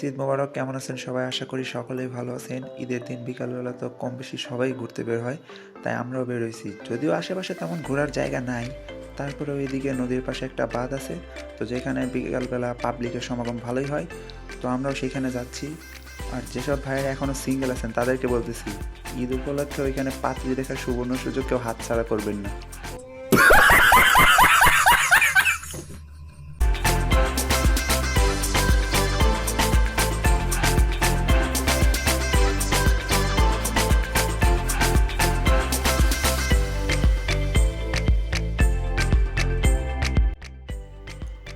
ঈদ মোবারক। কেমন আছেন সবাই? আশা করি সকলেই ভালো আছেন। ঈদের দিন বিকালবেলা তো কম বেশি সবাই ঘুরতে বের হয়, তাই আমরাও বের হইছি। যদিও আশেপাশে তেমন ঘোরার জায়গা নাই, তারপরেও এদিকে নদীর পাশে একটা বাঁধ আছে, তো যেখানে বিকালবেলা পাবলিকের সমাগম ভালোই হয়, তো আমরাও সেখানে যাচ্ছি। আর যেসব ভাইয়েরা এখনও সিঙ্গেল আছেন তাদেরকে বলতেছি, ঈদ উপলক্ষে ওইখানে পাত্রী দেখার সুবর্ণ সুযোগ কেউ হাতছাড়া করবেন না।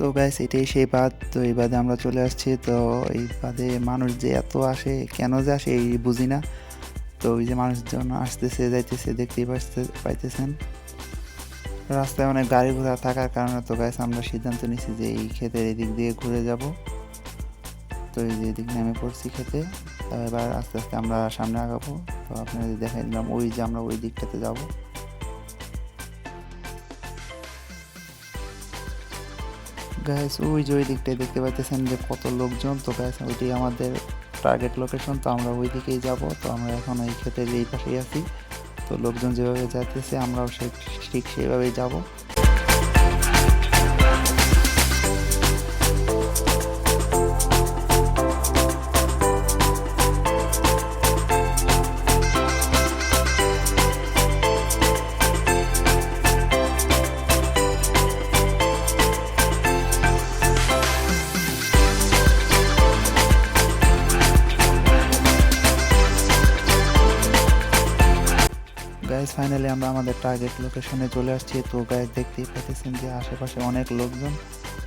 তো গাইস, এটাই সেই বাঁধ। তো এই বাঁধে আমরা চলে আসছি। তো এই বাঁধে মানুষ যে এত আসে, কেন যে আসে এই বুঝি না। তো ওই যে মানুষজন আসতেছে যাইতেছে দেখতেই পাইতেছেন। রাস্তায় অনেক গাড়ি ঘোড়া থাকার কারণে তো গাইস আমরা সিদ্ধান্ত নিচ্ছি যে এই ক্ষেতের এদিক দিয়ে ঘুরে যাব। তো এই যে এদিক নেমে পড়ছি খেতে। এবার আস্তে আস্তে আমরা সামনে আগাবো। তো আপনাদের দেখাই দিলাম ওই যে আমরা ওই দিকটাতে যাবো। গাইস, ওই যে ওই দিকটায় দেখতে পাইতেছেন যে কত লোকজন। তো গাইস, ওইটাই আমাদের টার্গেট লোকেশন। তো আমরা ওই দিকেই যাব। তো আমরা এখন এই ক্ষেতের এই পাশেই আছি। তো লোকজন যেভাবে যাইতেছে আমরাও ঠিক সেইভাবেই যাব। গাইস, ফাইনালি আমরা আমাদের টার্গেট লোকেশনে চলে আসছি। তো গাইস, দেখতেই পাইতেছেন যে আশেপাশে অনেক লোকজন।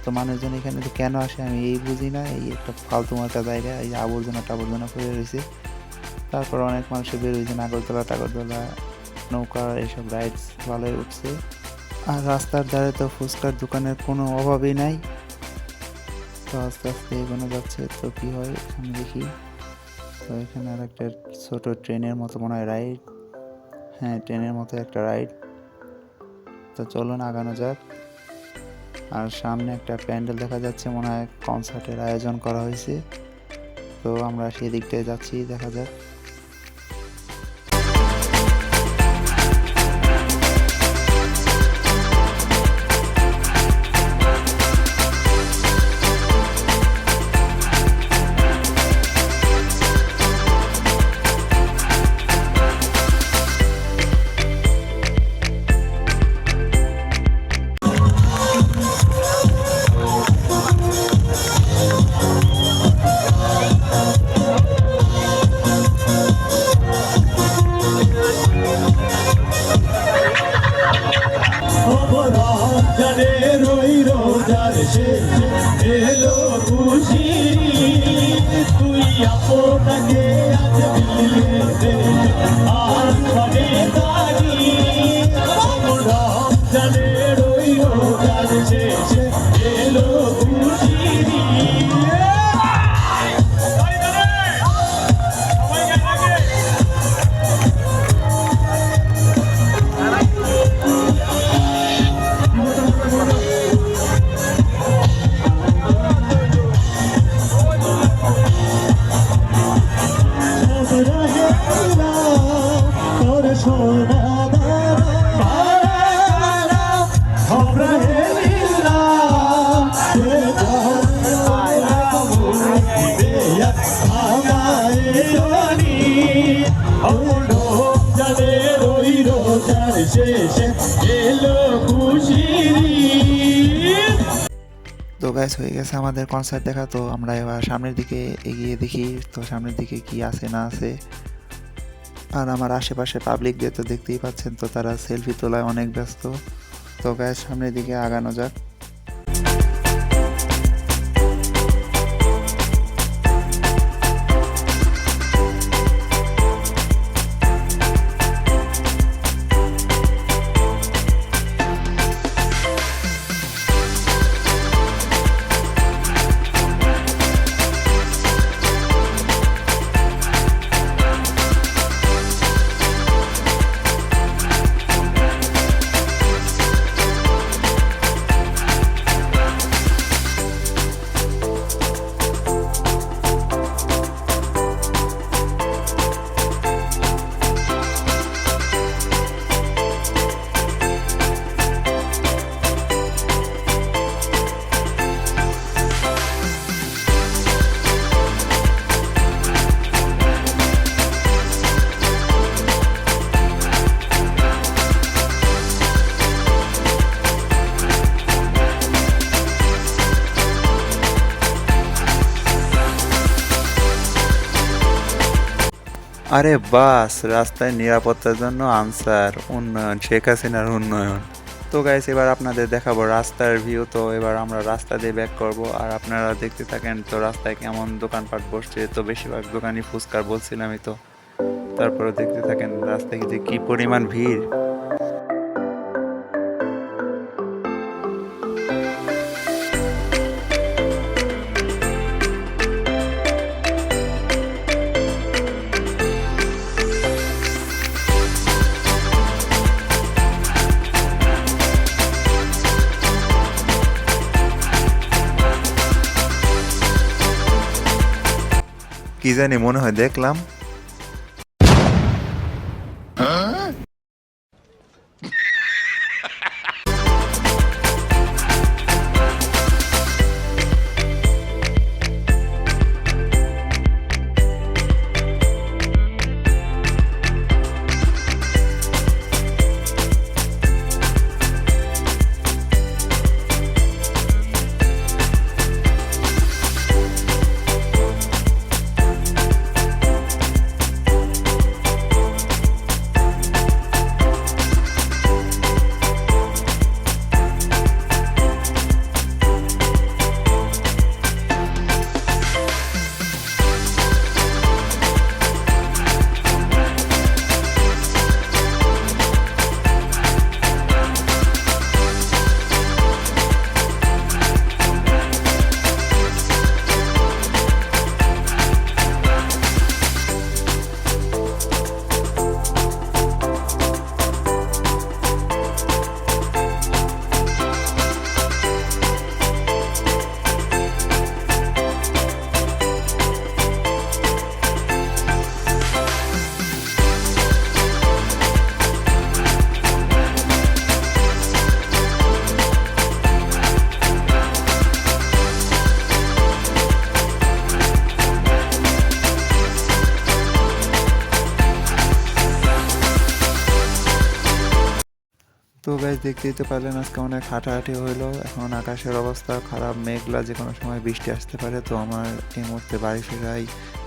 তো মানুষজন এখানে তো কেন আসে আমি এই বুঝি না। এই একটা ফালতু একটা জায়গা, এই আবর্জনা টাবর্জনা পড়ে রয়েছে। তারপর অনেক মানুষের বের হয়েছে, নাগরদোলা নৌকা এইসব রাইডস ভালোই উঠছে। আর রাস্তার ধারে তো ফুচকার দোকানের কোনো অভাবই নাই। তো আস্তে আস্তে এগোনো যাচ্ছে। তো কি হয় আমি দেখি। তো এখানে আর একটা ছোট ট্রেনের মতো মনে হয় রাইড। হ্যাঁ, ট্রেনের মতো একটা রাইড। তো চলুন আগানো যাক। আর সামনে একটা প্যান্ডেল দেখা যাচ্ছে, মনে হয় কনসার্টের আয়োজন করা হয়েছে। তো আমরা সেই দিকটায় যাচ্ছি, দেখা যাক। এলো খুশি তুই আপনাকে আজ মিলে আর হবে দাঁড়ি রমজানের ওই রোজার শেষে এলো খুশি। তো গাইস, হয়ে গেছে আমাদের কনসার্ট দেখা। তো আমরা এবার সামনের দিকে এগিয়ে দেখি তো সামনের দিকে কি আছে না আছে। আর আমার আশেপাশে পাবলিকদের তো দেখতেই পাচ্ছেন, তো তারা সেলফি তোলায় অনেক ব্যস্ত। তো গাইস, সামনের দিকে আগানো যাক। আরে বাস, রাস্তায় নিরাপত্তার জন্য আনসার, উন্নয়ন, শেখ হাসিনার উন্নয়ন। তো গাইস এবার আপনাদের দেখাবো রাস্তার ভিউ। তো এবার আমরা রাস্তা দিয়ে ব্যাক করব, আর আপনারা দেখতে থাকেন তো রাস্তায় কেমন দোকানপাট বসছে। তো বেশিরভাগ দোকানই ফুচকার বলছিলামই তো। তারপরে দেখতে থাকেন রাস্তায় যে কি পরিমাণ ভিড়। কি জানি মনে হয় দেখলাম। তো গাইজ দেখতেই তো পারলেন আজকে অনেক হাঁটাহাঁটি হইলো। এখন আকাশের অবস্থা খারাপ, মেঘলা, যে কোনো সময় বৃষ্টি আসতে পারে। তো আমার এই মুহূর্তে বাড়ি ফেরাই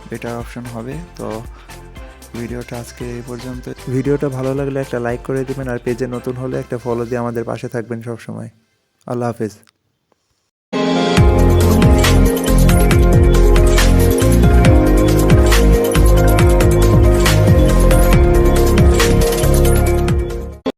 বেটার অপশন হবে। তো ভিডিওটা আজকে এই পর্যন্ত। ভিডিওটা ভালো লাগলে একটা লাইক করে দিবেন, আর পেজে নতুন হলে একটা ফলো দিয়ে আমাদের পাশে থাকবেন সব সময়। আল্লাহ হাফেজ।